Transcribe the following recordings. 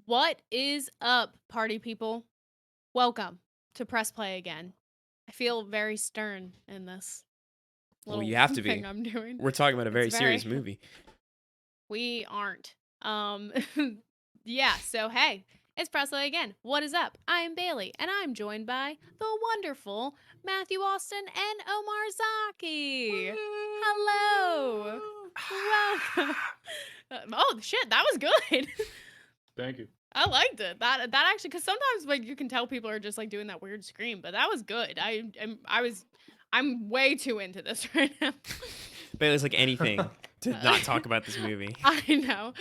What is up, party people? Welcome to Press Play again. I feel very stern in this Well, little you have to thing be. I'm doing. We're talking about a It's very serious very movie. we aren't. Um yeah, so hey, it's Press Play again. What is up? I'm Bailey, and I'm joined by the wonderful Matthew Austin and Omar Zaki. Hello. Welcome. Oh shit, that was good. Thank you. I liked it. That actually, because sometimes like you can tell people are just like doing that weird scream, but that was good. I'm way too into this right now. But it's like anything to not talk about this movie. I know.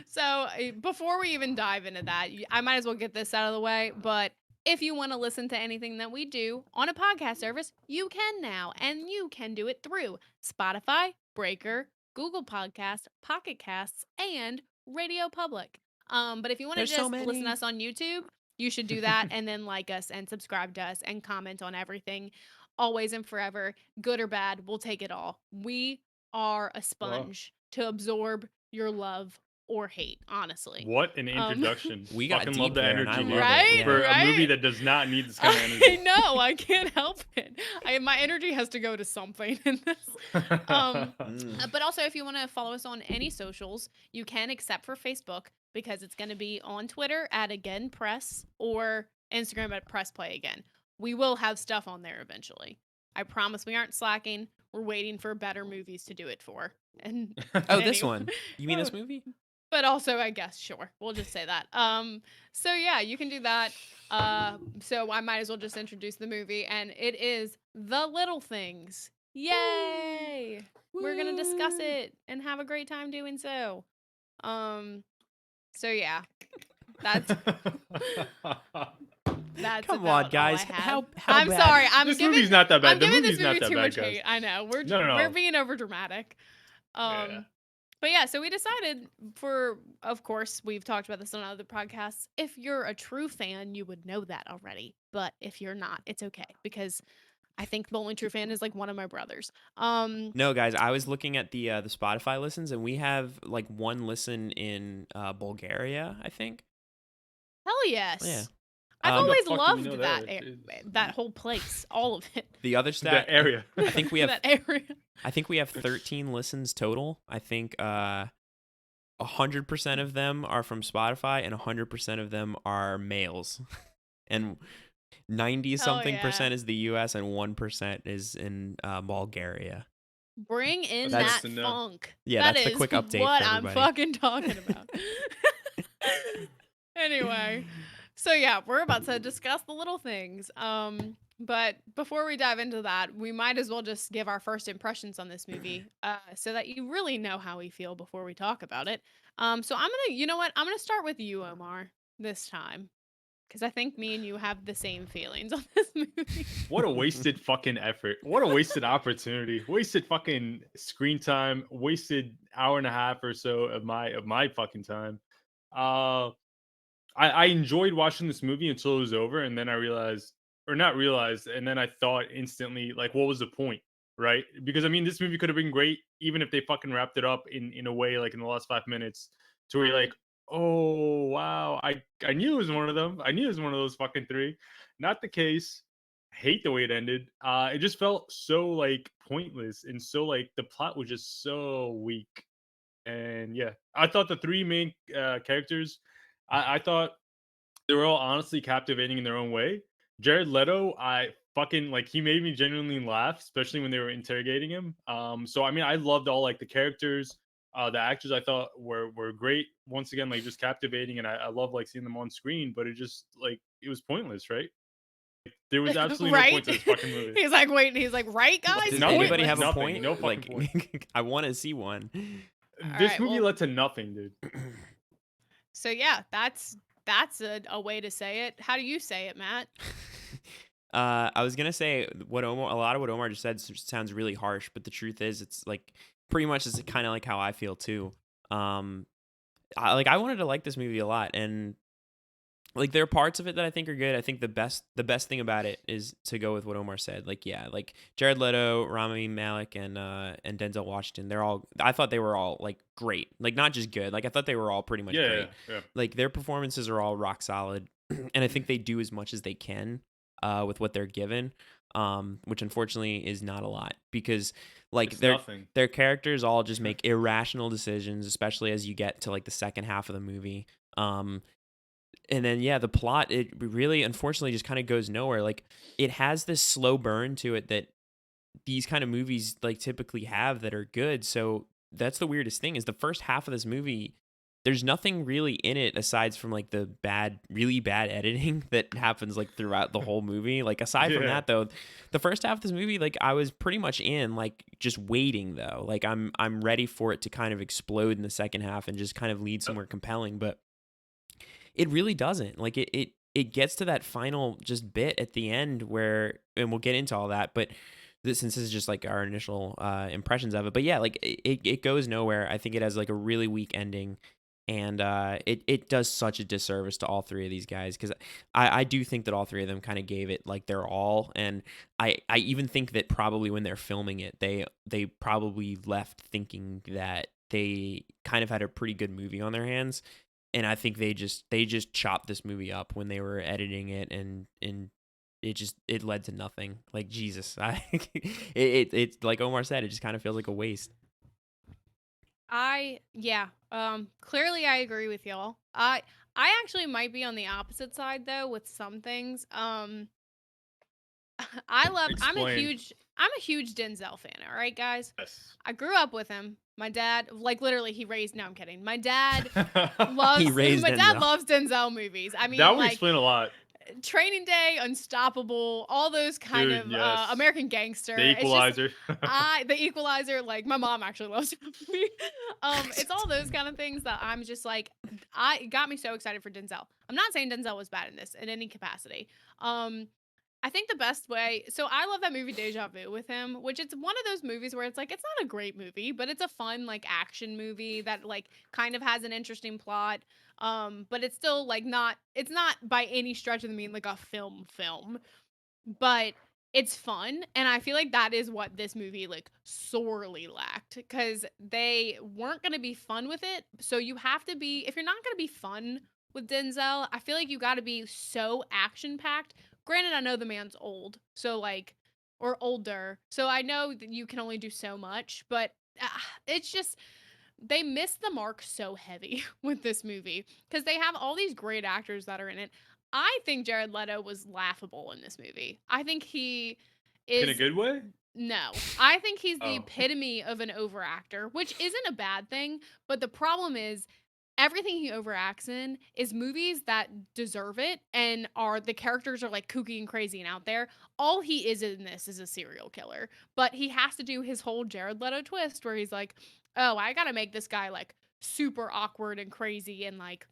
So before we even dive into that, I might as well get this out of the way. But if you want to listen to anything that we do on a podcast service, you can now, and you can do it through Spotify, Breaker, Google Podcasts, Pocket Casts, and Radio Public. But if you want to There's so just listen to many. us on YouTube, you should do that and then like us and subscribe to us and comment on everything, always and forever, good or bad. We'll take it all. We are a sponge to absorb your love or hate, honestly. What an introduction. We got Fucking deep love the there, and I energy, love dude. it. Right? Yeah. For a movie Right? that does not need this kind of I energy. know, I can't help it. My energy has to go to something in this. But also, if you want to follow us on any socials, you can, except for Facebook, because it's going to be on Twitter at Again Press or Instagram at Press Play Again. We will have stuff on there eventually. I promise we aren't slacking. We're waiting for better movies to do it for. And Oh, this anyway. one. You mean this movie? But also, I guess, sure, we'll just say that. So yeah, you can do that. So I might as well just introduce the movie, and it is The Little Things. Yay! We're gonna discuss it and have a great time doing so. So yeah, that's Come about on, guys. all I had. How I'm bad? sorry. This movie's not that bad. I'm The giving this movie's not movie that too bad, much guys. hate. I know we're No. being over dramatic. Yeah. But yeah, so we decided of course, we've talked about this on other podcasts. If you're a true fan, you would know that already. But if you're not, it's okay, because I think the only true fan is like one of my brothers. No, guys. I was looking at the Spotify listens, and we have like one listen in Bulgaria, I think. Hell yes. Yeah. I've Um, always the fuck do we loved know that? that whole place, all of it. The other stat. That area. I think we have. that area. I think we have 13 listens total. I think 100% of them are from Spotify, and 100% of them are males, and 90 something percent is the U.S. and 1% is in Bulgaria. Bring in That's- that funk. Yeah, That that's the is quick update what for I'm everybody. fucking talking about. Anyway, so yeah, we're about to discuss The Little Things. But before we dive into that, we might as well just give our first impressions on this movie, so that you really know how we feel before we talk about it. So you know what? I'm gonna start with you, Omar, this time, because I think me and you have the same feelings on this movie. What a wasted fucking effort. What a wasted opportunity. Wasted fucking screen time. Wasted hour and a half or so of my fucking time. I enjoyed watching this movie until it was over, and then I realized, or not realized, and then I thought instantly, like, what was the point, right? Because I mean, this movie could have been great even if they fucking wrapped it up in a way, like in the last 5 minutes, to where you're like, oh wow, I knew it was one of them. I knew it was one of those fucking three. Not the case. Hate the way it ended. It just felt so like pointless, and so like the plot was just so weak. And yeah, I thought the three main characters, I thought they were all honestly captivating in their own way. Jared Leto, I fucking like, he made me genuinely laugh, especially when they were interrogating him. So I mean, I loved all like the characters, the actors. I thought were great. Once again, like just captivating, and I love like seeing them on screen. But it just like it was pointless, right? There was absolutely no Right? point to this fucking movie. He's like, wait, he's like, right, guys? Does Nothing. anybody have a Nothing. point? No fucking Like, point. I want to see one. This right, movie well- led to nothing, dude. So yeah, that's a way to say it. How do you say it, Matt? I was gonna say a lot of what Omar just said sounds really harsh, but the truth is, it's like pretty much is kind of like how I feel too. I wanted to like this movie a lot, and like there are parts of it that I think are good. I think the best thing about it is to go with what Omar said. Like yeah, like Jared Leto, Rami Malek, and Denzel Washington. I thought they were all like great. Like not just good. Like I thought they were all pretty much Yeah, great. yeah. Like their performances are all rock solid, and I think they do as much as they can with what they're given. Which unfortunately is not a lot because like It's nothing. their characters all just make irrational decisions, especially as you get to like the second half of the movie. And then yeah, the plot, it really unfortunately just kind of goes nowhere. Like it has this slow burn to it that these kind of movies like typically have that are good. So that's the weirdest thing is the first half of this movie, there's nothing really in it aside from like the really bad editing that happens like throughout the whole movie. Like aside from Yeah. that though, the first half of this movie, like I was pretty much in, like just waiting though. Like I'm ready for it to kind of explode in the second half and just kind of lead somewhere compelling, but it really doesn't. Like it gets to that final just bit at the end where, and we'll get into all that, but since this is just like our initial impressions of it, but yeah, like it goes nowhere. I think it has like a really weak ending, and it does such a disservice to all three of these guys because I do think that all three of them kind of gave it like their all, and I even think that probably when they're filming it, they probably left thinking that they kind of had a pretty good movie on their hands, and I think they just chopped this movie up when they were editing it, and it led to nothing. Like Jesus, it like Omar said, it just kind of feels like a waste. Clearly I agree with y'all. I actually might be on the opposite side though with some things. Explain. I'm a huge Denzel fan, all right, guys? Yes. I grew up with him. My dad, like literally he raised, no, I'm kidding. My dad He raised my dad Denzel. loves Denzel movies. I mean, That would like explain a lot. Training Day, Unstoppable, all those kind Dude, of yes. American Gangster. The It's just Equalizer. the Equalizer, like my mom actually loves that movie. It's all those kind of things that I'm just like, it got me so excited for Denzel. I'm not saying Denzel was bad in this in any capacity. I think the best way, so I love that movie Deja Vu with him, which it's one of those movies where it's like it's not a great movie, but it's a fun like action movie that like kind of has an interesting plot. But it's still like it's not by any stretch of the mean like a film, but it's fun, and I feel like that is what this movie like sorely lacked because they weren't going to be fun with it. So you have to be, if you're not going to be fun with Denzel, I feel like you got to be so action packed. Granted, I know the man's old, so like, or older, so I know that you can only do so much, but it's just they missed the mark so heavy with this movie because they have all these great actors that are in it. I think Jared Leto was laughable in this movie. I think he In a is good way? no. I think he's the Oh. epitome of an overactor, which isn't a bad thing, but the problem is everything he overacts in is movies that deserve it and are the characters are like kooky and crazy and out there. All he is in this is a serial killer, but he has to do his whole Jared Leto twist where he's like, "Oh, I got to make this guy like super awkward and crazy and like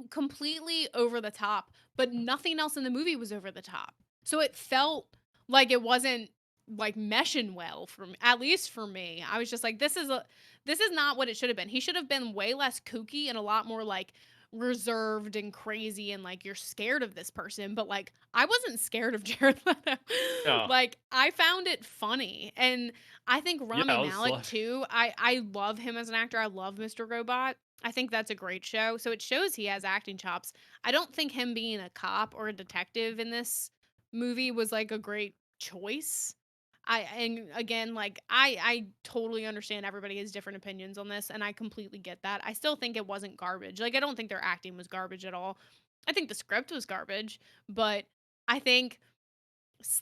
completely over the top, but nothing else in the movie was over the top." So it felt like it wasn't like meshing well for me, at least for me. I was just like, this is not what it should have been. He should have been way less kooky and a lot more like reserved and crazy and like you're scared of this person, but like I wasn't scared of Jared Leto. Yeah. Like I found it funny, and I think Rami Yeah, I was Malek like- too. I love him as an actor. I love Mr. Robot. I think that's a great show. So it shows he has acting chops. I don't think him being a cop or a detective in this movie was like a great choice. And again, like I totally understand everybody has different opinions on this and I completely get that. I still think it wasn't garbage. Like I don't think their acting was garbage at all. I think the script was garbage, but I think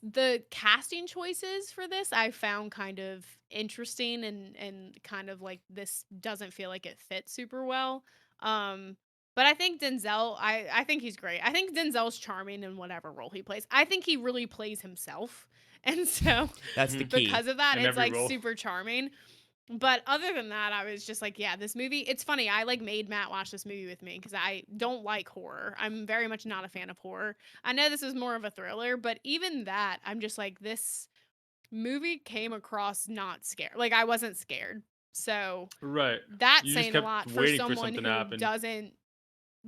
the casting choices for this I found kind of interesting and kind of like this doesn't feel like it fits super well. But I think Denzel, I think he's great. I think Denzel's charming in whatever role he plays. I think he really plays himself. And so That's the key. because of that, In it's every like role. super charming. But other than that, I was just like, yeah, this movie, it's funny. I like made Matt watch this movie with me because I don't like horror. I'm very much not a fan of horror. I know this is more of a thriller, but even that, I'm just like, this movie came across not scared. Like, I wasn't scared. So Right. that's You just saying a kept lot for waiting for someone something to who happen. doesn't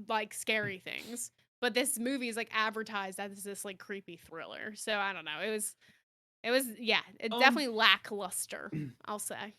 like scary things. but this movie is like advertised as this like creepy thriller. So I don't know. It was yeah, it Um, definitely lackluster, I'll say.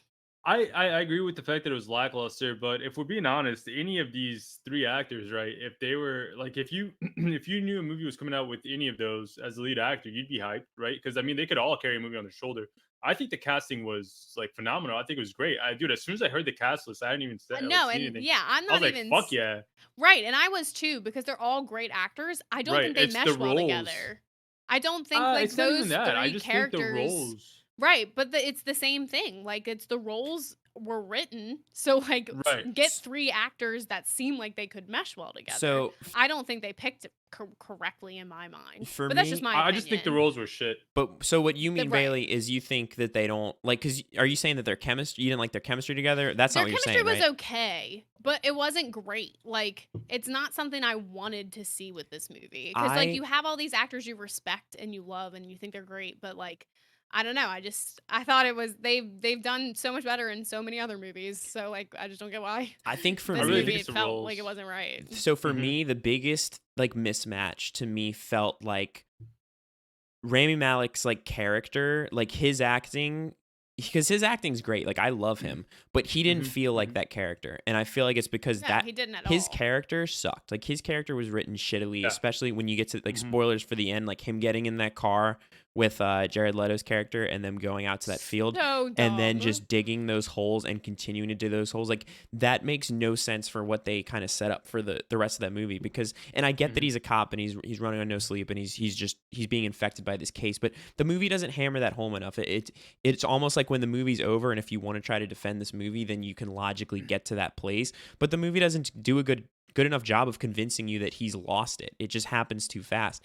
I agree with the fact that it was lackluster, but if we're being honest, any of these three actors, right? If they were like, if you if you knew a movie was coming out with any of those as the lead actor, you'd be hyped, right? Because I mean, they could all carry a movie on their shoulder. I think the casting was like phenomenal. I think it was great. Dude, as soon as I heard the cast list, I hadn't even like No, seen and anything. yeah, I'm I was not like, even fuck yeah, right, and I was too because they're all great actors. I don't right? think they It's the mesh well roles. together. I don't think like It's not even those that. I three just think the characters. roles. Right, but it's the same thing. Like it's the roles were written, so like Right. get three actors that seem like they could mesh well together. So I don't think they picked it correctly in my mind, for but that's just me, my I opinion. just think the roles were shit. but so what you mean, Right. Bailey, is you think that they don't like? Because are you saying that their chemistry? You didn't like their chemistry together? That's Their not what you're chemistry saying, was right? okay, but it wasn't great. Like it's not something I wanted to see with this movie because like I you have all these actors you respect and you love and you think they're great, but like I don't know. I thought it was they've done so much better in so many other movies. So like I just don't get why I think for I this really me, think movie it's it the felt like it roles. wasn't right. so for Mhm. me, the biggest like mismatch to me felt like Rami Malek's like character, like his acting, because his acting's great. Like I love him, but he didn't Mhm. feel like Mhm. that character, and I feel like it's because No, that he didn't at his all. character sucked. Like his character was written shittily, Yeah. especially when you get to like Mhm. spoilers for the end, like him getting in that car with Jared Leto's character and them going out to that field So and then dumb. just digging those holes and continuing to do those holes. Like that makes no sense for what they kind of set up for the rest of that movie. Because and I get that Mhm. he's a cop and he's running on no sleep and he's being infected by this case, but the movie doesn't hammer that home enough. It's almost like when the movie's over and if you want to try to defend this movie, then you can logically get to that place. But the movie doesn't do a good enough job of convincing you that he's lost it. It just happens too fast.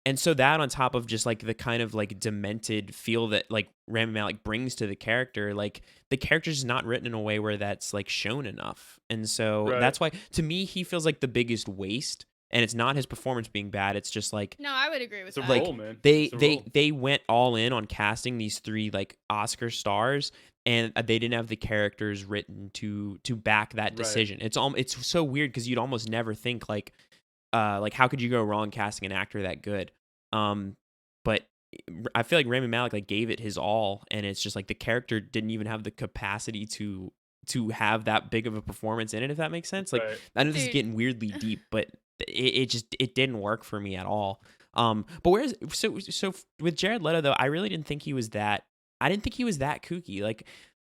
And so that on top of just like the kind of like demented feel that like Rami Malek brings to the character, like the character's just not written in a way where that's like shown enough. And so Right. that's why to me he feels like the biggest waste. And it's not his performance being bad. It's just like No, I would agree with It's a that. like role, man. they It's a they role. they went all in on casting these three like Oscar stars and they didn't have the characters written to back that Right. decision. It's so weird because you'd almost never think like how could you go wrong casting an actor that good? But I feel like Rami Malek like gave it his all, and it's just like the character didn't even have the capacity to have that big of a performance in it. If that makes sense. Like Right. I know this is Dude. getting weirdly deep, but it didn't work for me at all. But where's so with Jared Leto though, I really didn't think he was that. I didn't think he was that kooky. Like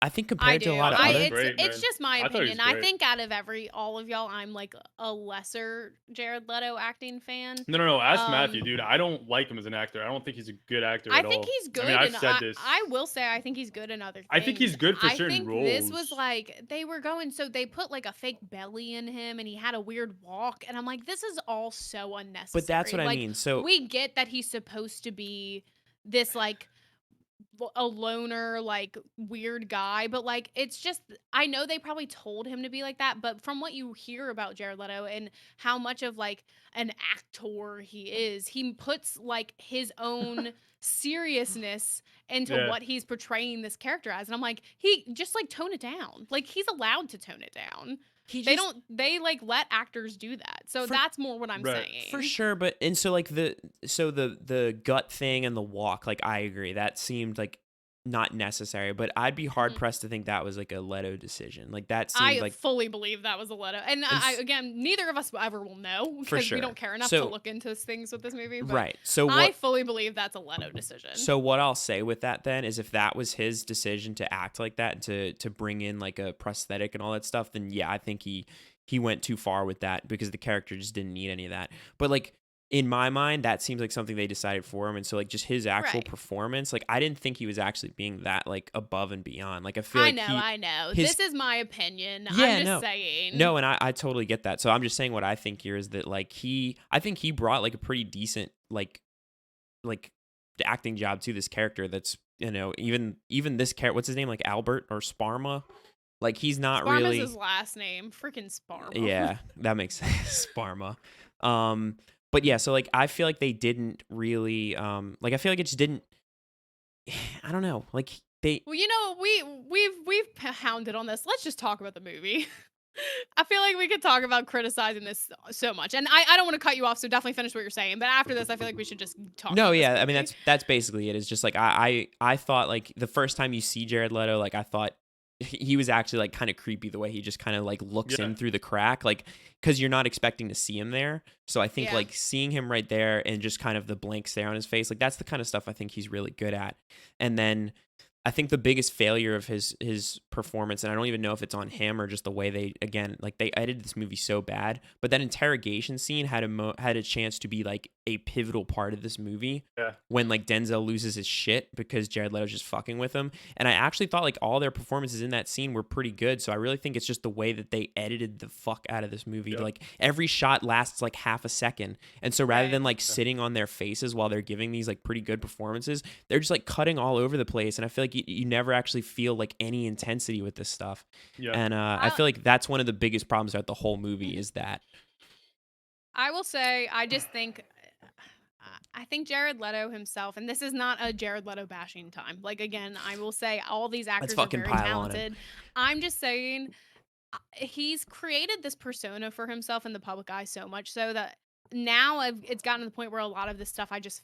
I think I compared do. to a lot of I thought he other was great, It's man. just my I thought he was opinion. I great. think out of all of y'all, I'm like a lesser Jared Leto acting fan. No. Ask Matthew, Um, dude. I don't like him as an actor. I don't think he's a good actor I at think all. he's good, I mean, I've and said this. I will say I think he's good in other things. I think he's good for I certain think this was roles. like they were going, so they put like a fake belly in him, and he had a weird walk, and I'm like, this is all so unnecessary. But that's what I like, mean. So we get that he's supposed to be this like a loner, like weird guy, but like it's just I know they probably told him to be like that, but from what you hear about Jared Leto and how much of like an actor he is, he puts like his own seriousness into Yeah. what he's portraying this character as. And I'm like, he just like tone it down. Like he's allowed to tone it down. They like let actors do that. So that's more what I'm Right. saying. for sure, but and so like the gut thing and the walk, like I agree, that seemed like not necessary, but I'd be hard Mhm. pressed to think that was like a Leto decision. Like that seemed I like fully believe that was a Leto. And I again, neither of us ever will know For because sure. we don't care enough So- to look into things with this movie. But right. So I what fully believe that's a Leto decision. so what I'll say with that then is if that was his decision to act like that and to bring in like a prosthetic and all that stuff, then yeah, I think he went too far with that because the character just didn't need any of that. But like in my mind, that seems like something they decided for him, and so like just his actual Right. performance, like I didn't think he was actually being that like above and beyond. Like I feel I like know, I know. his- This is my opinion. Yeah, I'm just no. saying. No, and I totally get that. So I'm just saying what I think here is that like I think he brought like a pretty decent like acting job to this character. That's even this character. What's his name? Like Albert or Sparma. Like he's not Sparma's really. his last name. Freaking Sparma. Yeah, that makes sense. Sparma. But yeah, so like I feel like they didn't really like I feel like it just didn't. I don't know. Like they Well, we've hounded on this. Let's just talk about the movie. I feel like we could talk about criticizing this so much. And I don't want to cut you off, so definitely finish what you're saying. But after this, I feel like we should just talk No, about this yeah, I mean movie. that's basically it. It's just like I thought like the first time you see Jared Leto, like I thought he was actually like kind of creepy the way he just kind of like looks Yeah. in through the crack, like because you're not expecting to see him there. So I think Yeah. like seeing him right there and just kind of the blank stare on his face, like that's the kind of stuff I think he's really good at. And then I think the biggest failure of his performance, and I don't even know if it's on him or just the way they again like they edited this movie so bad, but that interrogation scene had a chance to be like a pivotal part of this movie Yeah. when like Denzel loses his shit because Jared Leto's just fucking with him. And I actually thought like all their performances in that scene were pretty good. So I really think it's just the way that they edited the fuck out of this movie. Yep. Like every shot lasts like half a second. And so rather Right. than like sitting on their faces while they're giving these like pretty good performances, they're just like cutting all over the place. And I feel like you never actually feel like any intensity with this stuff. Yeah. And I feel like that's one of the biggest problems throughout the whole movie is that. I will say, I just think, I think Jared Leto himself, and this is not a Jared Leto bashing time. Like, again, I will say all these actors are fucking very pile on him. talented. I'm just saying, he's created this persona for himself in the public eye so much so that now it's gotten to the point where a lot of the stuff I just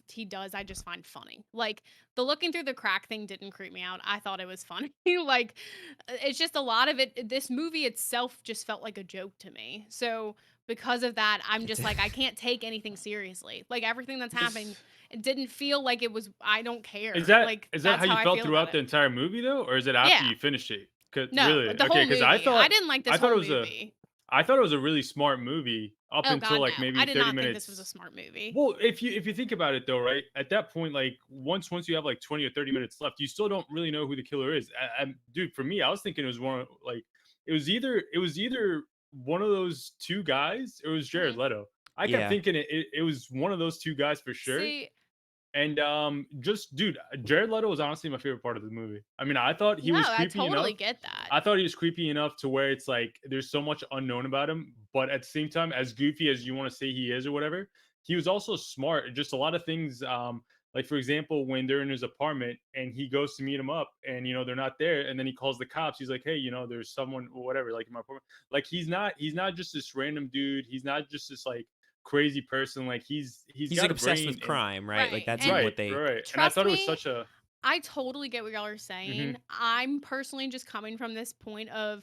find funny. Like the looking through the crack thing didn't creep me out. I thought it was funny. Like it's just a lot of it. This movie itself just felt like a joke to me. So because of that, I'm just like I can't take anything seriously. Like everything that's happening, it didn't feel like it was. I don't care. Is that like is that that's how you I felt feel throughout about the it. entire movie though, or is it after Yeah. you finished it? No, Really? the Okay, whole because movie. I thought didn't like this I thought whole it was movie. I thought it was a really smart movie up Oh until God, like no! maybe I did 30 not think minutes. this was a smart movie. Well, if you think about it though, right? At that point, like once you have like 20 or 30 minutes left, you still don't really know who the killer is. Dude, for me, I was thinking it was one like it was either one of those two guys or it was Jared Mhm. Leto. I kept Yeah. thinking it was one of those two guys for sure. See, And just dude, Jared Leto was honestly my favorite part of the movie. I mean, I thought he no, was I creepy totally enough. get that. I thought he was creepy enough to where it's like there's so much unknown about him, but at the same time, as goofy as you want to say he is or whatever, he was also smart. Just a lot of things, like for example, when they're in his apartment and he goes to meet him up, and they're not there, and then he calls the cops. He's like, "Hey, there's someone or whatever, like in my apartment." Like he's not just this random dude. He's not just this like crazy person. Like he's He's got like a obsessed brain with and crime, right? Like Right. that's like And right, what they right. And I trust thought it was me, such a I totally get what y'all are saying. mhm, I'm personally just coming from this point of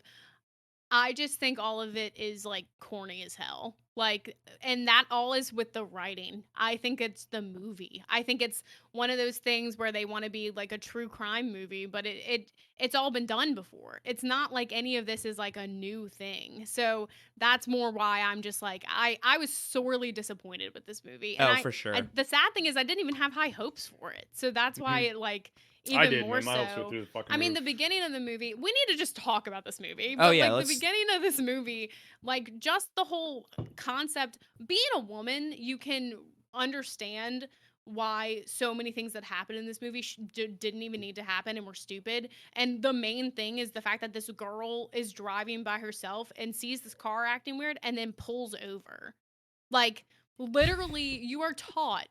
I just think all of it is like corny as hell. Like, and that all is with the writing. I think it's the movie. I think it's one of those things where they want to be like a true crime movie, but it's all been done before. It's not like any of this is like a new thing. So that's more why I'm just like I was sorely disappointed with this movie, and Oh, for I sure. the sad thing is I didn't even have high hopes for it. So that's why mhm. it like I even did, more man. My hopes were so. through the fucking I mean, roof. the beginning of the movie, we need to just talk about this movie, Oh but yeah, like the let's beginning of this movie, like just the whole concept, being a woman, you can understand why so many things that happened in this movie didn't even need to happen and were stupid. And the main thing is the fact that this girl is driving by herself and sees this car acting weird and then pulls over. Like, literally, you are taught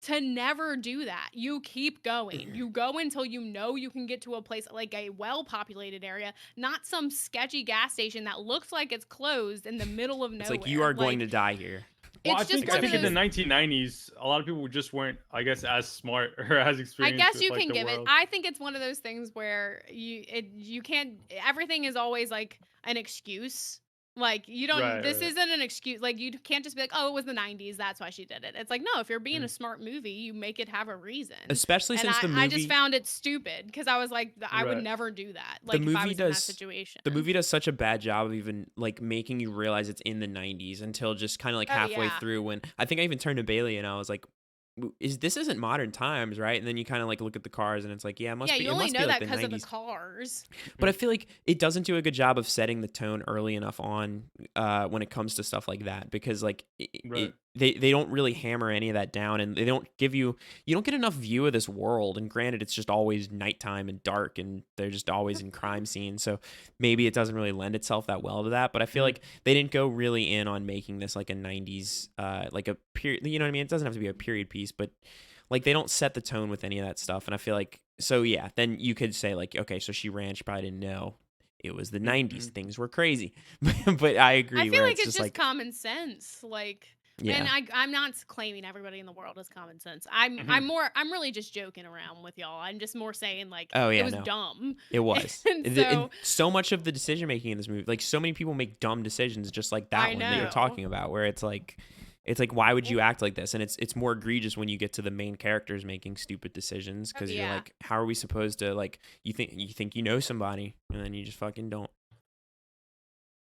to never do that. You keep going. You go until you know you can get to a place like a well populated area, not some sketchy gas station that looks like it's closed in the middle of it's nowhere. like you are going to die here. Well, It's just I one think of in the those. 1990s, a lot of people just weren't, I guess, as smart or as I experienced guess with you like can the give it. world. I think it's one of those things where you can't. Everything is always like an excuse. Like you don't. Right, This right. isn't an excuse. Like you can't just be like, oh, it was the '90s. That's why she did it. It's like no. If you're being a Mm. smart movie, you make it have a reason. Especially And since the I just movie found it stupid because I was like, I would Right. never do that. the Like if I movie was in that does situation. the movie does such a bad job of even like making you realize it's in the 90s until just kind of like Oh halfway yeah. through when I think I even turned to Bailey and I was like this isn't modern times, right? And then you kind of like look at the cars and it's like yeah, Yeah, you it only must be know like that the because of the 90s. cars. But I feel like it doesn't do a good job of setting the tone early enough on when it comes to stuff like that because like Right. they don't really hammer any of that down and they don't give you don't get enough view of this world. And granted, it's just always nighttime and dark and they're just always in crime scenes, so maybe it doesn't really lend itself that well to that. But I feel Mhm. like they didn't go really in on making this like a 90s like a period, you know what I mean? It doesn't have to be a period piece, but like they don't set the tone with any of that stuff. And I feel like so yeah, then you could say like okay, so she ran, she probably didn't know It was the Mm-hmm. 90s. Things were crazy. But I I agree feel where like it's it's just just like, common sense. Like, and yeah. I'm not claiming everybody in the world has common sense. I'm Mm-hmm. I'm really just joking around with y'all. I'm just more saying like Oh, it yeah, was no. dumb. It was. And And so so much of the decision making in this movie, like so many people make dumb decisions just like that I one that you're Yeah. know. talking about, where it's like why would Well, you act like this? And it's more egregious when you get to the main characters making stupid decisions, oh because you're yeah. like, how are we supposed to, like, you think you know somebody and then you just fucking don't.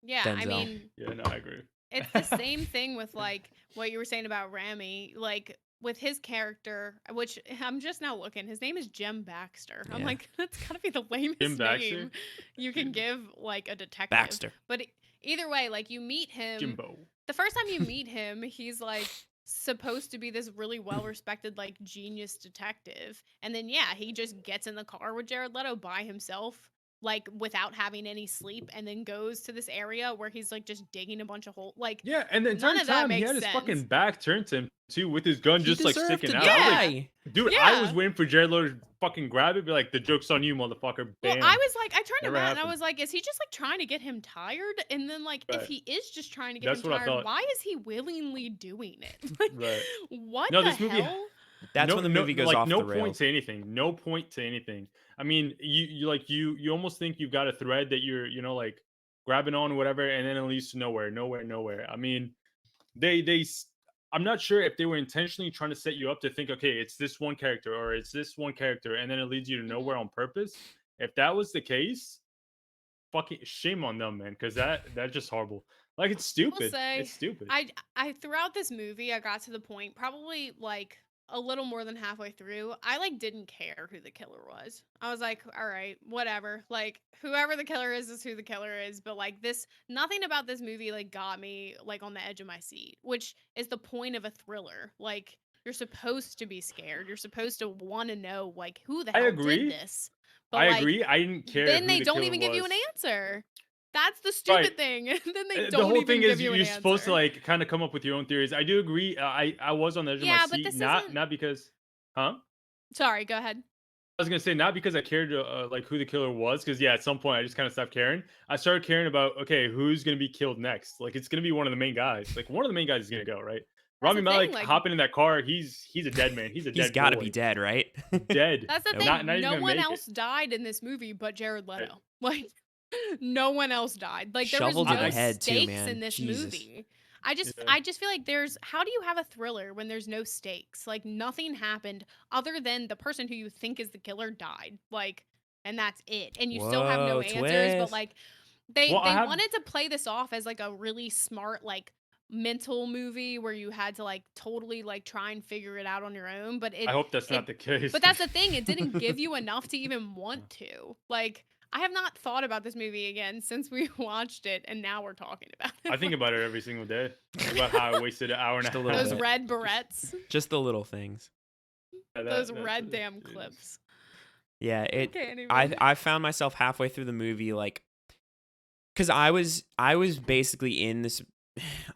Yeah, I Denzel. mean, Yeah, no, I agree. it's the same thing with like what you were saying about Rami, like with his character, which I'm just now looking. His name is Jim Baxter. I'm Yeah. like, that's gotta be the Jim lamest Baxter, name you can give like a detective. Baxter. But either way, like you meet him, Jimbo. the first time you meet him, he's like supposed to be this really well respected like genius detective, and then yeah, he just gets in the car with Jared Leto by himself, like without having any sleep, and then goes to this area where he's like just digging a bunch of holes. Like Yeah, and the none entire of that time he makes had his sense. fucking back turned to him too, with his gun He just like deserved sticking to out. I was like, Yeah. die. dude, I was Yeah. waiting for Jared Leto to fucking grab it, be like, the joke's on you, motherfucker. Well, Bam. I was like, I turned to Never Matt and I happened. was like, is he just like trying to get him tired? And then like, if Right. he is just trying to get That's him what I tired, thought. why is he willingly doing it? Like, Right. what No, the this movie. hell? That's when the movie goes Like off no the point rails. to anything. No point to anything. I mean, you almost think you've got a thread that you're like grabbing on or whatever, and then it leads to nowhere. I mean, I'm not sure if they were intentionally trying to set you up to think, okay, it's this one character or it's this one character, and then it leads you to Mhm. nowhere on purpose. If that was the case, fucking shame on them, man, because that's just horrible. Like it's I will stupid. say, It's stupid. I throughout this movie, I got to the point probably like a little more than halfway through, I like didn't care who the killer was. I was like, all right, whatever. Like whoever the killer is who the killer is. But like this, nothing about this movie like got me like on the edge of my seat, which is the point of a thriller. Like you're supposed to be scared. You're supposed to want to know like who the I hell did agree. this. But I like agree. I didn't care then who they the don't killer even give you an was. answer. That's the Right. stupid thing. And then they The don't whole thing even give is you an you're supposed to answer. like kind of come up with your own theories. I do agree. I was on the edge of my Yeah, but seat, this not isn't. not because, huh? Sorry, go ahead. I was gonna say not because I cared like who the killer was, because yeah, at some point I just kind of stopped caring. I started caring about, okay, who's gonna be killed next. Like it's gonna be one of the main guys. Like one of the main guys is gonna go, right. That's Rami the thing. Malek Like, hopping in that car. He's a dead man. He's a He's dead got to be boy. dead, right? Dead. that's the Nope. Not thing. No even one make it. else died in this movie but Jared Right. Leto. Like, no one else died. Like, there was Shovel to no the head too, stakes man. in this Jesus. movie. I Yeah. just feel like there's. How do you have a thriller when there's no stakes? Like, nothing happened other than the person who you think is the killer died. Like, and that's it. And you still have no Whoa, answers. But twist. like, they Well, I they have. wanted to play this off as like a really smart like mental movie where you had to like totally like try and figure it out on your own, but I hope that's it not the case. but that's the thing, it didn't give you enough to even want to. Like I have not thought about this movie again since we watched it and now we're talking about it. I think about it every single day. About how I wasted an hour and Just a a half. little Those bit. red barrettes, Just the little things. those red damn clips. Yeah, I it. can't even. I found myself halfway through the movie, like, because I was basically in this,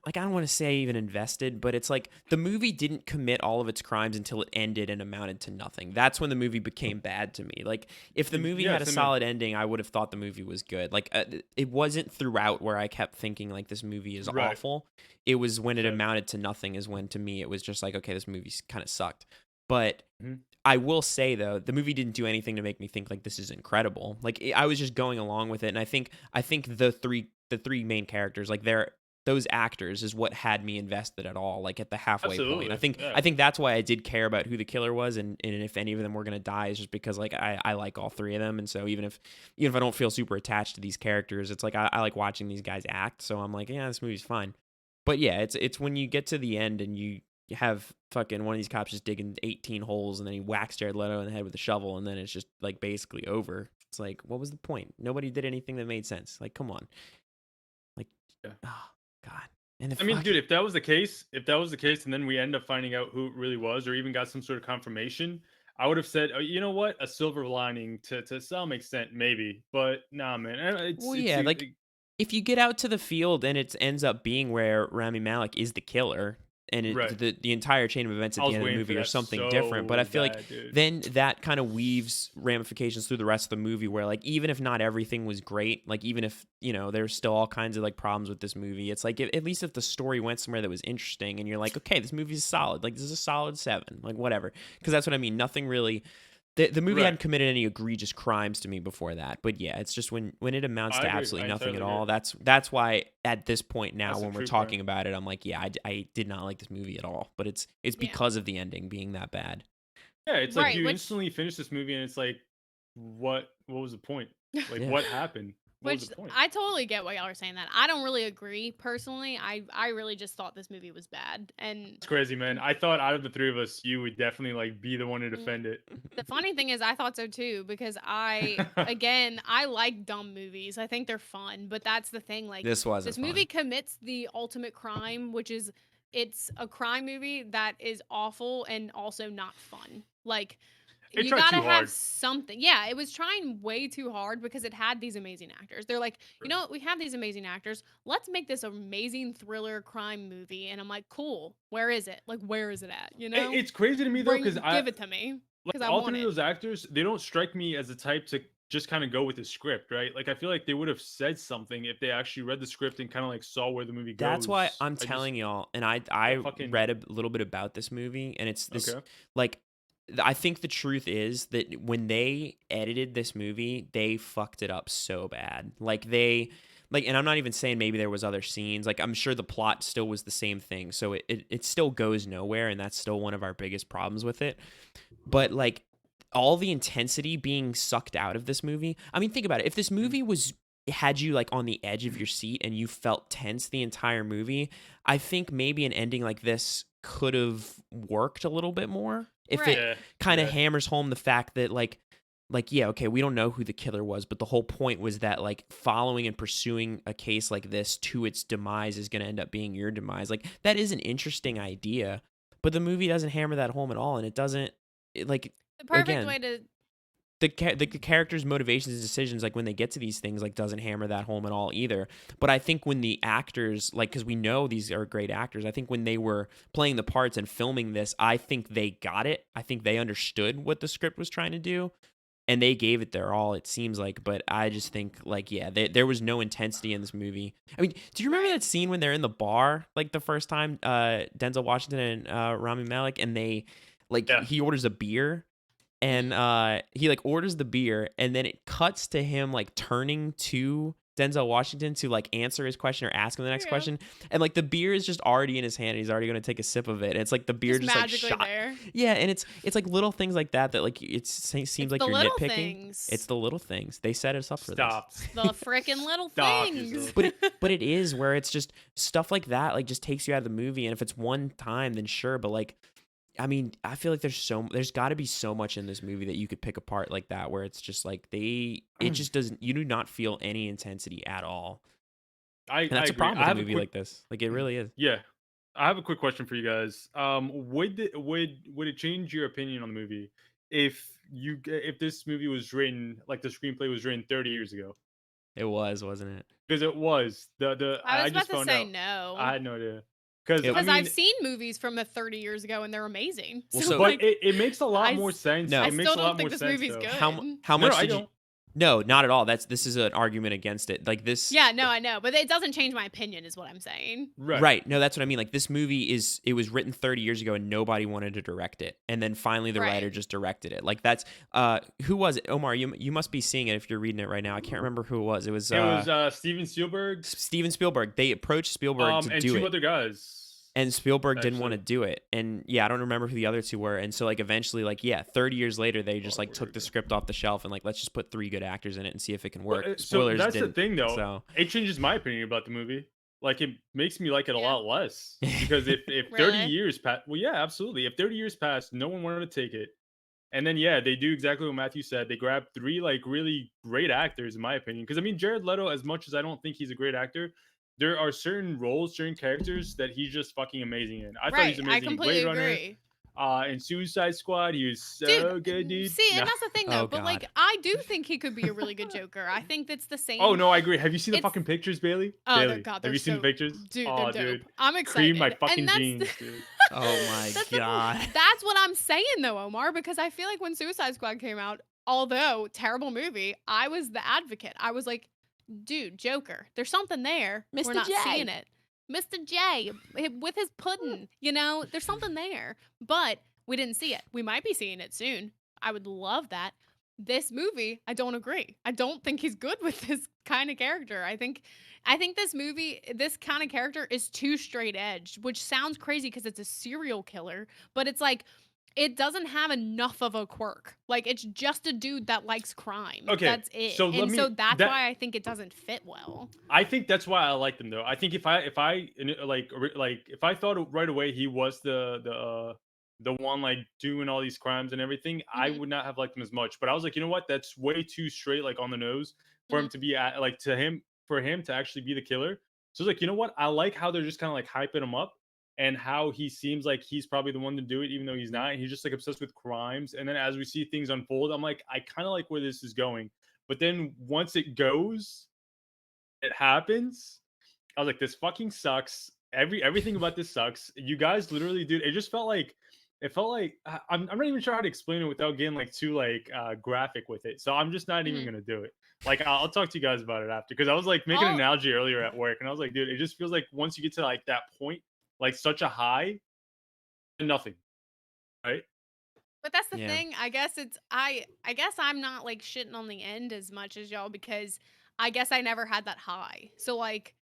like, I don't want to say even invested, but it's like the movie didn't commit all of its crimes until it ended and amounted to nothing. That's when the movie became bad to me. Like, if the movie Yeah, had a same here. solid ending, I would have thought the movie was good. Like, it wasn't throughout where I kept thinking like this movie is Right. awful. It was when it Sure. amounted to nothing is when, to me, it was just like, okay, this movie kind of sucked. But Mhm. I will say though, the movie didn't do anything to make me think like this is incredible. Like I was just going along with it, and I think the three main characters, like those actors, is what had me invested at all. Like at the halfway point, I Absolutely. think Yeah. I think that's why I did care about who the killer was, and if any of them were gonna die, is just because like I like all three of them, and so even if I don't feel super attached to these characters, it's like I like watching these guys act. So I'm like, yeah, this movie's fine. But yeah, it's when you get to the end and you have fucking one of these cops just digging 18 holes and then he whacks Jared Leto in the head with a shovel and then it's just like basically over. It's like, what was the point? Nobody did anything that made sense. Like, come on. Like, Yeah. oh God. And I mean, dude, if that was the case, and then we end up finding out who it really was, or even got some sort of confirmation, I would have said, oh, you know what, a silver lining to some extent, maybe. But nah, man, well, yeah, like if you get out to the field and it ends up being where Rami Malek is the killer, and Right. the entire chain of events at I the was end of the waiting for movie are that something so different. But I feel like bad, dude. then that kind of weaves ramifications through the rest of the movie, where like even if not everything was great, like even if there's still all kinds of like problems with this movie, it's like at least if the story went somewhere that was interesting, and you're like, okay, this movie's solid, like this is a solid 7, like whatever, because that's what I mean. Nothing really. The movie Right. hadn't committed any egregious crimes to me before that, but yeah, it's just when it amounts I to agree. absolutely I nothing at entirely all. agree. That's why at this point now, That's a when we're true talking crime. about it, I'm like, yeah, I did not like this movie at all. But it's Yeah. because of the ending being that bad. Yeah, it's like Right, you which instantly finish this movie and it's like, what was the point? Like, Yeah. what happened? What was which the point? I totally get why y'all are saying that. I don't really agree personally. I really just thought this movie was bad. And It's crazy, man. I thought out of the three of us, you would definitely like be the one to Mm. defend it. the funny thing is I thought so too, because I like dumb movies. I think they're fun, but that's the thing. Like, This wasn't this movie fun. commits the ultimate crime, which is it's a crime movie that is awful and also not fun. Like, It you tried gotta too have hard. something. Yeah, it was trying way too hard because it had these amazing actors. They're like, you know what? We have these amazing actors. Let's make this amazing thriller crime movie. And I'm like, cool. Where is it? Like, where is it at? You know? It's crazy to me though, because Give it to me like because I all want three of it. those actors, they don't strike me as the type to just kind of go with the script, right? Like I feel like they would have said something if they actually read the script and kind of like saw where the movie goes. That's why I'm telling y'all, and I fucking read a little bit about this movie, and it's this okay. like I think the truth is that when they edited this movie, they fucked it up so bad. Like and I'm not even saying maybe there was other scenes. Like I'm sure the plot still was the same thing, so it still goes nowhere, and that's still one of our biggest problems with it. But like all the intensity being sucked out of this movie. I mean, think about it. If this movie had you like on the edge of your seat and you felt tense the entire movie, I think maybe an ending like this could have worked a little bit more if Right. it kind of hammers home the fact that like yeah, okay, we don't know who the killer was, but the whole point was that like following and pursuing a case like this to its demise is going to end up being your demise. Like that is an interesting idea, but the movie doesn't hammer that home at all, and it doesn't like The perfect again, way to the characters' motivations and decisions, like when they get to these things, like doesn't hammer that home at all either. But I think when the actors, like, because we know these are great actors, I think when they were playing the parts and filming this, I think they got it. I think they understood what the script was trying to do, and they gave it their all. It seems like, but I just think like, yeah, there was no intensity in this movie. I mean, do you remember that scene when they're in the bar, like the first time, Denzel Washington and Rami Malek, and they he orders a beer. And he like orders the beer, and then it cuts to him like turning to Denzel Washington to like answer his question or ask him the next question, and like the beer is just already in his hand, and he's already going to take a sip of it. And it's like the beer just like magically shot. there. Yeah, and it's like little things like that like it seems like the you're little nitpicking. things. It's the little things. They set us up for Stop. this. The freaking little Stop things. yourself. But it is where it's just stuff like that like just takes you out of the movie, and if it's one time then sure, but like I mean, I feel like there's got to be so much in this movie that you could pick apart like that, where it's just like it just doesn't, you do not feel any intensity at all. And that's a agree. problem with a movie like this. Like it really is. Yeah, I have a quick question for you guys. Would it change your opinion on the movie if this movie was written, like the screenplay was written 30 years ago? It was, wasn't it? Because it was I was just about to found say out. no. I had no idea. Because Because I mean, I've seen movies from 30 years ago and they're amazing. Well, So, so- but like, it makes a lot I more s- sense. No. I It makes still a lot don't think more this sense, movie's though. good. How much I did you? don't. No, not at all. This is an argument against it. Like this. Yeah, no, I know, but it doesn't change my opinion, is what I'm saying. Right. No, that's what I mean. Like this movie it was written 30 years ago and nobody wanted to direct it. And then finally the writer just directed it. Like that's who was it? Omar, you must be seeing it if you're reading it right now. I can't remember who it was. It was Steven Spielberg. Steven Spielberg. They approached Spielberg to and do two it. other guys. And Spielberg didn't want to Actually. do it. And yeah, I don't remember who the other two were. And so like eventually like 30 years later they just like took the script off the shelf and like let's just put 3 good actors in it and see if it can work. So Spoilers that's didn't. the thing, though. So It changes my opinion about the movie. Like it makes me like it a Yeah. lot less because if 30 Really? years passed, well, yeah, absolutely. If 30 years passed, no one wanted to take it, and then yeah, they do exactly what Matthew said. They grab 3 like really great actors, in my opinion. Because I mean, Jared Leto, as much as I don't think he's a great actor, there are certain roles, certain characters that he's just fucking amazing in. I thought he's Right, amazing I in completely Blade Runner. agree. In Suicide Squad, he was Dude, so good, dude. see, No. and that's the thing though. Oh But like, God. I do think he could be a really good Joker. I think that's the Oh same. no, I agree. Have you seen the It's fucking pictures, Bailey? oh, they're Bailey, God, have they're you seen the so pictures? dude, they're Oh, dope. dude, I'm cream my excited, and fucking jeans, dude. Oh my that's the thing. God. That's what I'm saying though, Omar, because I feel like when Suicide Squad came out, although terrible movie, I was the advocate. I was like, dude, Joker, there's something there. We're Mr. not J. seeing it. Mr. J with his pudding, there's something there, but we didn't see it. We might be seeing it soon. I would love that. This movie, I don't agree. I don't think he's good with this kind of character. I think this movie, this kind of character is too straight edged, which sounds crazy because it's a serial killer, but it's like it doesn't have enough of a quirk. Like it's just a dude that likes crime. Okay, That's it. so let And so me that's that why I think it doesn't fit well. I think that's why I like them though. I think if I thought right away he was the one like doing all these crimes and everything, I Mhm. would not have liked him as much. But I was like, you know what? That's way too straight, like on the nose for him Mhm. to be like to him for him to actually be the killer. So I was like, you know what? I like how they're just kind of like hyping him up and how he seems like he's probably the one to do it, even though he's Mhm. not. He's just like obsessed with crimes. And then as we see things unfold, I'm like, I kind of like where this is going. But then once it happens, I was like, this fucking sucks. Everything about this sucks. You guys literally, dude, it felt like I'm not even sure how to explain it without getting like too like graphic with it. So I'm just not even Mhm. gonna do it. Like I'll talk to you guys about it after because I was like making an All analogy earlier at work and I was like, dude, it just feels like once you get to like that point, like such a high, nothing, right? But that's the Yeah. thing. I guess I'm not like shitting on the end as much as y'all because I guess I never had that high. So like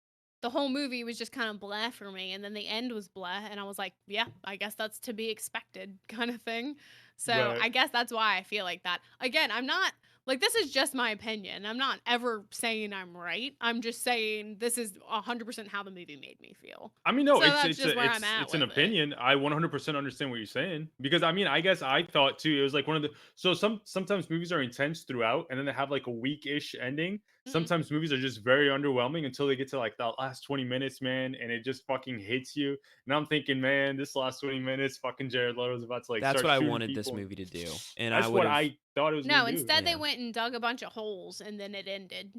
the whole movie was just kind of blah for me and then the end was blah and I was like, yeah, I guess that's to be expected kind of thing. So Right. I guess that's why I feel like that. Again, I'm not like this is just my opinion. I'm not ever saying I'm right. I'm just saying this is 100% how the movie made me feel. I mean, no, So that's just where I'm at it's an with it. opinion. I 100% understand what you're saying because I mean, I guess I thought too. It was like one of the so sometimes movies are intense throughout, and then they have like a weak-ish ending. Mhm. Sometimes movies are just very underwhelming until they get to like the last 20 minutes, man, and it just fucking hits you. And I'm thinking, man, this last 20 minutes, fucking Jared Leto's about to like That's start what I shooting wanted this people. movie to do. And I That's would what have, I thought it was gonna No, do. instead they yeah. went and dug a bunch of holes and then it ended.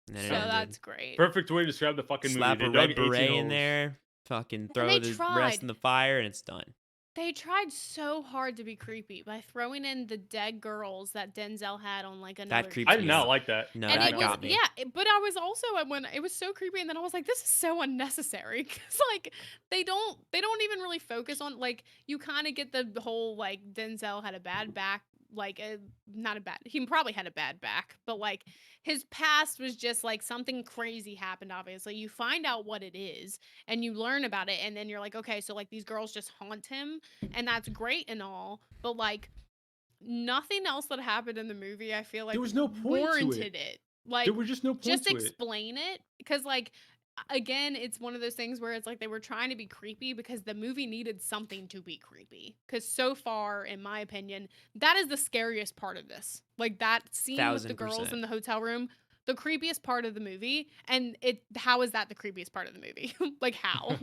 And then So it Yeah, ended. that's great. perfect way to describe the fucking movie. Slap They a dug red 18 beret in holes. there, fucking And throw the rest in the fire, and it's done. they tried so hard to be creepy by throwing in the dead girls that Denzel had on like another That I creeps did me not case. out. like that. No, I And did it that not. was, got me. yeah, when it was so creepy, and then I was like, this is so unnecessary because like they don't even really focus on like you kind of get the whole like Denzel had a bad back, like not a bad, he probably had a bad back, but like his past was just like something crazy happened. Obviously, you find out what it is and you learn about it, and then you're like, okay, so like these girls just haunt him, and that's great and all, but like nothing else that happened in the movie I feel There like was no point to it. warranted it. There Like was just no point just to it. explain it because like again, it's one of those things where it's like they were trying to be creepy because the movie needed something to be creepy. Cuz so far in my opinion, that is the scariest part of this. Like that scene with the Thousand girls percent. in the hotel room, the creepiest part of the movie, and it how is that the creepiest part of the movie? Like how?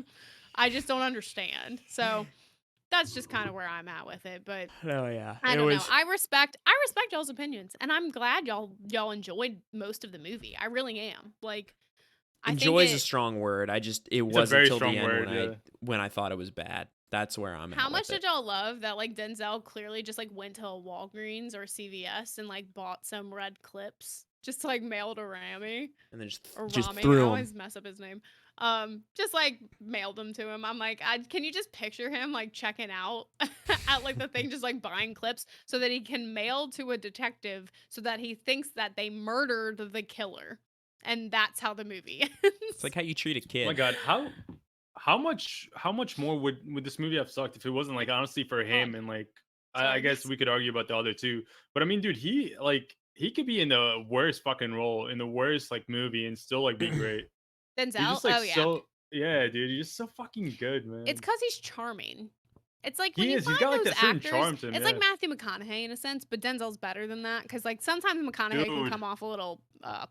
I just don't understand. So that's just kind of where I'm at with it, but Oh yeah, I it don't know. was. I respect y'all's opinions, and I'm glad y'all enjoyed most of the movie. I really am. Like, I think Enjoy is a it. strong word. It It's a wasn't very till the strong end word. Yeah. when I thought it was bad. That's where I'm How at much with did it. y'all love that? Like Denzel clearly just like went to a Walgreens or CVS and like bought some red clips just to like mail to Rami And then or just Rami. I threw him. always mess up his name. Just like mailed them to him. I'm like, can you just picture him like checking out at like the thing, just like buying clips so that he can mail to a detective so that he thinks that they murdered the killer, and that's how the movie It's ends. like how you treat a Oh my kid. god, how much more would this movie have sucked if it wasn't like honestly for Oh, him and like I sorry, guess guys. we could argue about the other two. But I mean, dude, he could be in the worst fucking role in the worst like movie and still like be great. He's Denzel. just like Oh yeah, so yeah, dude, he's just so fucking good, it's man. because he's charming. It's like when He you is. He's find got like those that certain actors, charm to him. it's Yeah. like Matthew McConaughey in a sense, but Denzel's better than that because like sometimes McConaughey can Dude. come off a little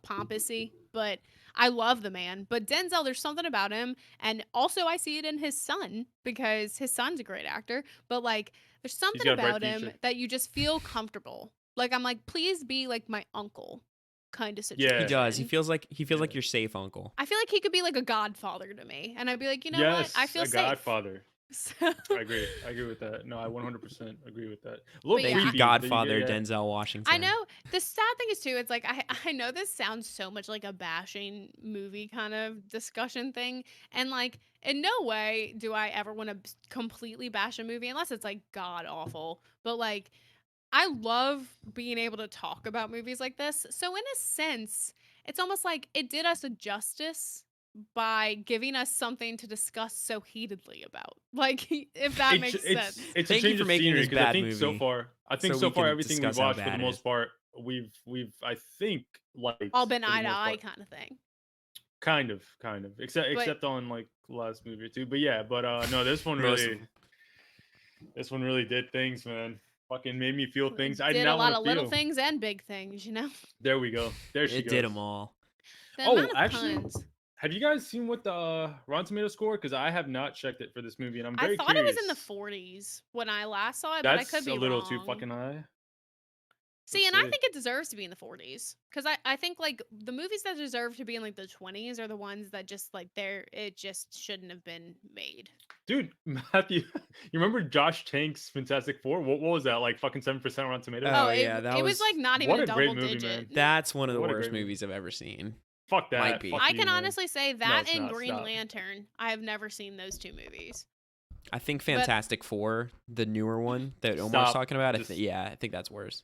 pompousy, but I love the man. But Denzel, there's something about him, and also I see it in his son because his son's a great actor. But like, there's He's something got a bright about him future. that you just feel comfortable. Like I'm like, please be like my uncle, kind of Yeah. situation. He does. He feels like Yeah. your safe uncle. I feel like he could be like a godfather to me, and I'd be like, you know what? Yes, I feel a safe. Godfather. So, I agree. I agree with that. No, I 100% agree with that. A little But Thank yeah. you, creepy. Godfather Yeah. Denzel Washington. I know the sad thing is too. It's like I know this sounds so much like a bashing movie kind of discussion thing, and like in no way do I ever want to completely bash a movie unless it's like god awful. But like I love being able to talk about movies like this. So in a sense, it's almost like it did us a justice by giving us something to discuss so heatedly about. Like if that makes sense. It's Thank a you change for of making scenery this because I bad think so movie far, so we can everything we've discuss how watched for bad the it most is. part, we've I think liked All been for the eye to most eye part. kind of thing. Kind of, But except on like last movie or two. But yeah, but no, this one Most of really, this one really did things, man. Fucking made me feel things I did did a not lot want of to little feel. things and big things, you know? There we go. There she It did goes. them all. The Oh, amount of actually, puns. have you guys seen what the Rotten Tomato score? Because I have not checked it for this movie, and I'm I very thought it was curious. in the 40s when I last saw it, but I could That's be a little too wrong. fucking high. See, Let's and I see. think it deserves to be in the 40s because I think like the movies that deserve to be in like the 20s are the ones that just like it just shouldn't have been made. Dude, Matthew, you remember Josh Tank's Fantastic Four? What was that? Like fucking 7% Rotten Tomatoes? Oh, it, yeah, that it was was like not even what a a great double movie, digit. man. That's one of the What a worst great movie. movies I've ever seen. Fuck that. Might be. Fuck I you, can man. honestly say No, that it's and not. Green Stop. Lantern. I have never seen those two movies. I think But- Fantastic Four, the newer one that Omar's Stop. talking about, Just- I think that's worse.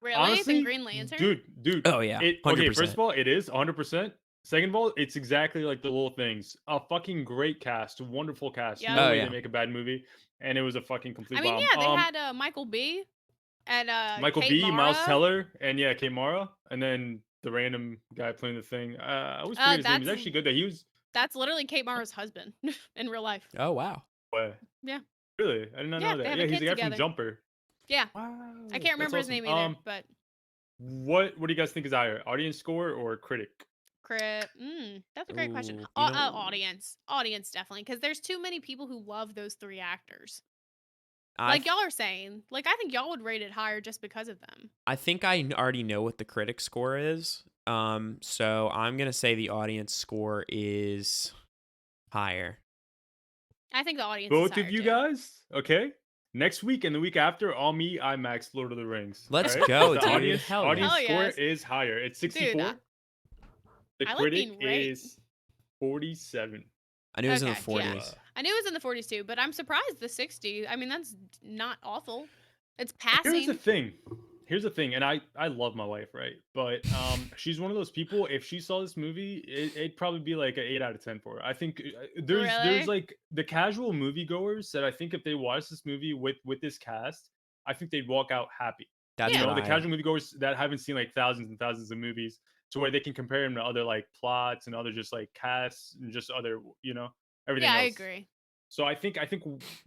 Really? Honestly, Than Green Lantern? dude. Oh, yeah, Okay, 100%. first of all, it is 100%. Second of all, it's exactly like the little things. A fucking great cast, wonderful cast. Yeah. No Oh, way yeah. they make a bad movie, and it was a fucking complete I mean, bomb. yeah, they had Michael B. and Michael Kate B, Mara. Miles Teller, and yeah, Kate Mara, and then the random guy playing the thing. I always forget his name. He's that's- actually good. That he was. That's literally Kate Mara's husband in real life. Oh, wow. Yeah. Really? I did not Yeah, know they that. have a Yeah, he's kid the guy together. from Jumper. Yeah. Wow. I can't that's remember his awesome. name either, but What do you guys think is higher, audience score or critic? that's a great question. Ooh, Audience definitely, because there's too many people who love those three actors. I Like y'all are saying, like I think y'all would rate it higher just because of them. I think I already know what the critic score is. So I'm gonna say the audience score is higher. I think the audience. Both is of higher, you too. guys? Okay. Next week and the week after, all me IMAX Lord of the Rings. Let's right? go, The dude. audience, Hell yeah. audience Hell score yes. is higher. It's 64. Dude, the I like critic being right. is 47. I knew it was in the Okay, yeah. 40s. I knew it was in the 40s too, but I'm surprised the 60. I mean, that's not awful. It's Here's passing. the thing, and I love my wife, right? But she's one of those people. If she saw this movie, it'd probably be like an 8 out of 10 for her. I think there's Really? like the casual moviegoers that I think if they watch this movie with this cast, I think they'd walk out happy. That's Yeah. You know, what the I- casual moviegoers that haven't seen like thousands and thousands of movies to where they can compare them to other like plots and other just like casts and just other, everything Yeah, I else. agree. So I think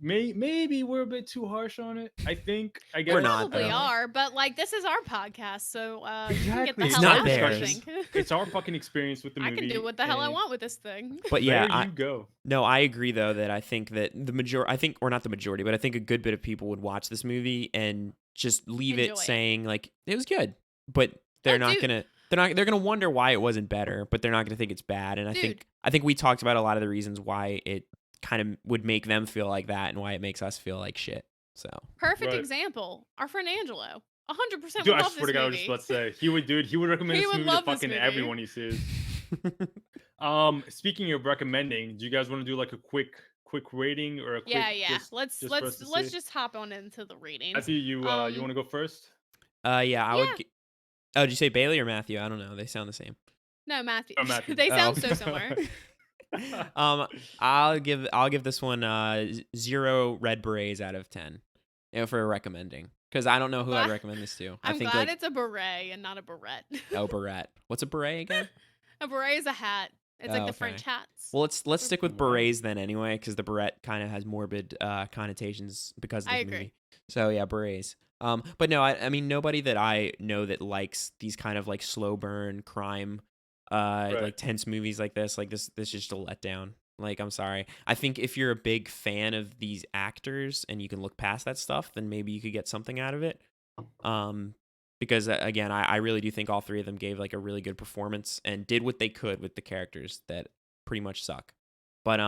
maybe we're a bit too harsh on it. I guess We're not, Probably though. are, but like this is our podcast, so you can get the Exactly. It's hell not out theirs. of it, I think. It's our fucking experience with the I movie. can do what the hell I and want with this thing. But yeah, there you go. No, I agree though that I think that or not the majority, but I think a good bit of people would watch this movie and just leave Enjoy it it. saying like it was good, but they're not dude. they're gonna wonder why it wasn't better, but they're not gonna think it's bad. And I think we talked about a lot of the reasons why it kind of would make them feel like that and why it makes us feel like shit. So Perfect Right. example. Our friend Angelo. 100% Dude, would I love swear this to God, I was movie. just about to say he would recommend He this would movie to love this fucking movie. everyone he sees. Speaking of recommending, do you guys want to do like a quick rating or a quick? Yeah. Just Let's for us to see? just hop on into the ratings. Matthew, you want to go first? yeah, I would. Yeah. Oh, did you say Bailey or Matthew? I don't know. They sound the same. No, Matthew. Oh, Matthew. They Oh. sound so similar. I'll give this one 0 red berets out of 10, for recommending, because I don't know who I'd Glad- recommend this to. I'm I think glad like it's a beret and not a barrette. oh, beret. What's a beret again? A beret is a hat. It's like Oh, the okay. French hats. Well, let's stick with Wow. berets then anyway, because the beret kind of has morbid connotations because of I this agree. movie. So yeah, berets. But no, I mean nobody that I know that likes these kind of like slow burn crime, Right. like tense movies like this is just a letdown. Like I'm sorry. I think if you're a big fan of these actors and you can look past that stuff, then maybe you could get something out of it. Because again, I really do think all three of them gave like a really good performance and did what they could with the characters that pretty much suck. But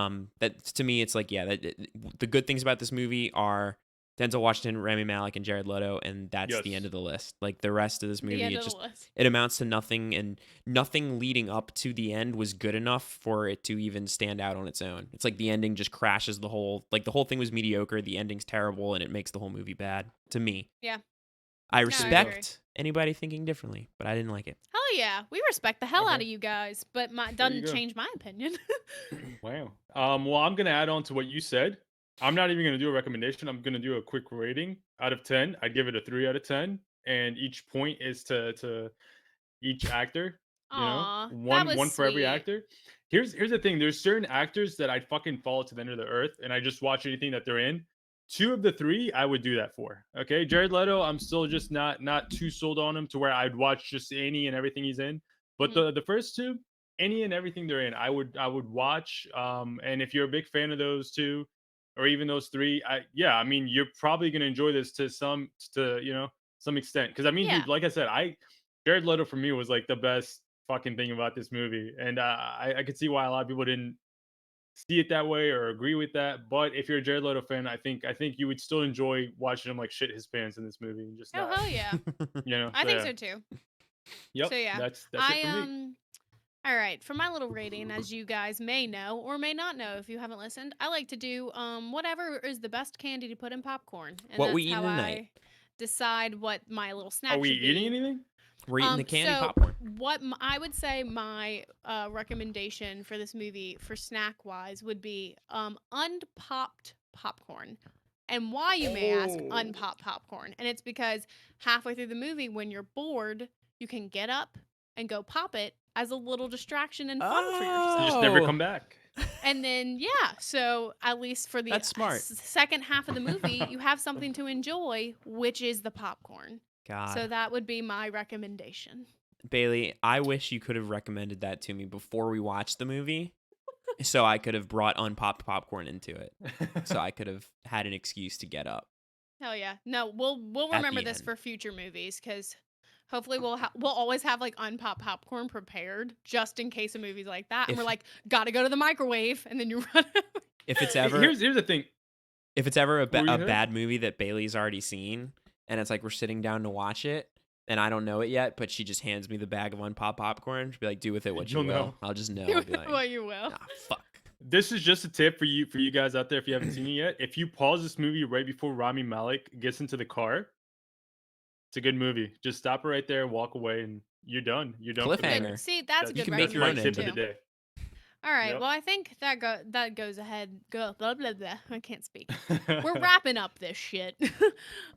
that to me, it's like the good things about this movie are Denzel Washington, Rami Malek, and Jared Leto, and that's the end Yes. of the list. Like the rest of this The movie, end it of the just list. it amounts to nothing, and nothing leading up to the end was good enough for it to even stand out on its own. It's like the ending just crashes the whole thing was mediocre, the ending's terrible, and it makes the whole movie bad to me. Yeah. I No, I respect anybody thinking differently, but I didn't like it. Hell yeah. We respect the hell out Okay. of you guys, but There you doesn't go. change my opinion. Wow. Well, I'm gonna add on to what you said. I'm not even gonna do a recommendation. I'm gonna do a quick rating out of 10. I'd give it a 3 out of 10, and each point is to each actor. You know, Aw, that one was for every sweet. actor. Here's the thing. There's certain actors that I'd fucking follow to the end of the earth, and I just watch anything that they're in. Two of the three, I would do that for. Okay, Jared Leto, I'm still just not too sold on him to where I'd watch just any and everything he's in. But Mhm. the first two, any and everything they're in, I would watch. And if you're a big fan of those two, or even those three, I mean, you're probably gonna enjoy this to some extent. Because I mean, Yeah. dude, like I said, Jared Leto for me was like the best fucking thing about this movie, and I could see why a lot of people didn't see it that way or agree with that. But if you're a Jared Leto fan, I think you would still enjoy watching him like shit his pants in this movie and just Oh not, hell yeah. I so think yeah. so too. Yep, So yeah. that's it I for me. All right, for my little rating, as you guys may know or may not know if you haven't listened, I like to do whatever is the best candy to put in popcorn, and What we that's eating how tonight? I decide what my little Are snack we should eating be. anything? We're eating the candy So popcorn. what I would say my recommendation for this movie for snack wise would be unpopped popcorn. And why, you may ask, Oh, unpopped popcorn. And it's because halfway through the movie, when you're bored, you can get up and go pop it as a little distraction and fun for you yourself. just never Oh, come back. And then, yeah, so at least for the that's smart. second half of the movie, you have something to enjoy, which is the popcorn. So God, that would be my recommendation. Bailey, I wish you could have recommended that to me before we watched the movie, so I could have brought unpopped popcorn into it, so I could have had an excuse to get up Hell yeah. No, we'll at remember the this end. for future movies because hopefully we'll always have like unpopped popcorn prepared just in case of movies like that. And we're If like, gotta go to the microwave, and then you run. if it's Hey, ever here's the thing. if it's ever What were you a gonna say? bad movie that Bailey's already seen, and it's like we're sitting down to watch it, and I don't know it yet, but she just hands me the bag of unpopped popcorn. She'll be like, "Do with it what you You'll will." know. I'll just know. Do I'll be like, what you will. "Ah, fuck." This is just a tip for you guys out there if you haven't seen it yet. If you pause this movie right before Rami Malek gets into the car, it's a good movie. Just stop it right there, walk away, and you're done. You're done for the Good. night. Cliffhanger. See, that's a You good can make That's your my own tip recommendation of the ending. too. day. All right. Yep. Well, I think that goes ahead. Go blah blah blah. I can't speak. We're wrapping up this shit. Let's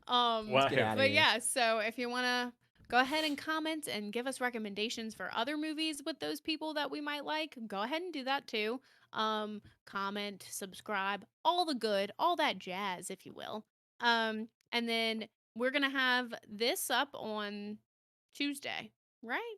get out of But here. yeah. So if you wanna go ahead and comment and give us recommendations for other movies with those people that we might like, go ahead and do that too. Comment, subscribe, all the good, all that jazz, if you will. And then we're gonna have this up on Tuesday, right?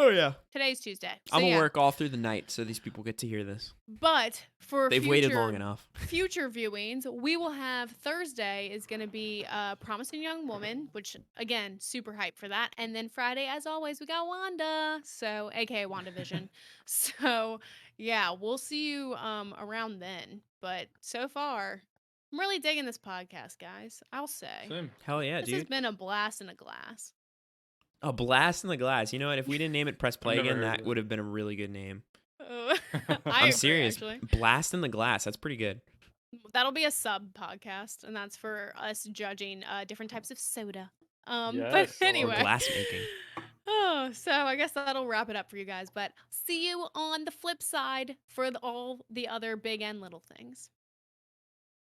Oh yeah. Today's Tuesday. So I'm gonna yeah. work all through the night so these people get to hear this. But for They've waited long enough. future viewings, we will have Thursday is going to be Promising Young Woman, which again, super hyped for that. And then Friday, as always, we got Wanda, so aka WandaVision. So yeah, we'll see you around then. But so far, I'm really digging this podcast, guys. I'll say Same. Hell yeah, this has dude. been a blast in a glass. A blast in the glass. You know what? If we didn't name it Press I've Play never again, heard of that that. would have been a really good name. I I'm agree, serious. actually. Blast in the glass. That's pretty good. That'll be a sub podcast, and that's for us judging different types of soda. But Yes, I love Or it. anyway. glass making. Oh, so I guess that'll wrap it up for you guys. But see you on the flip side for all the other big and little things.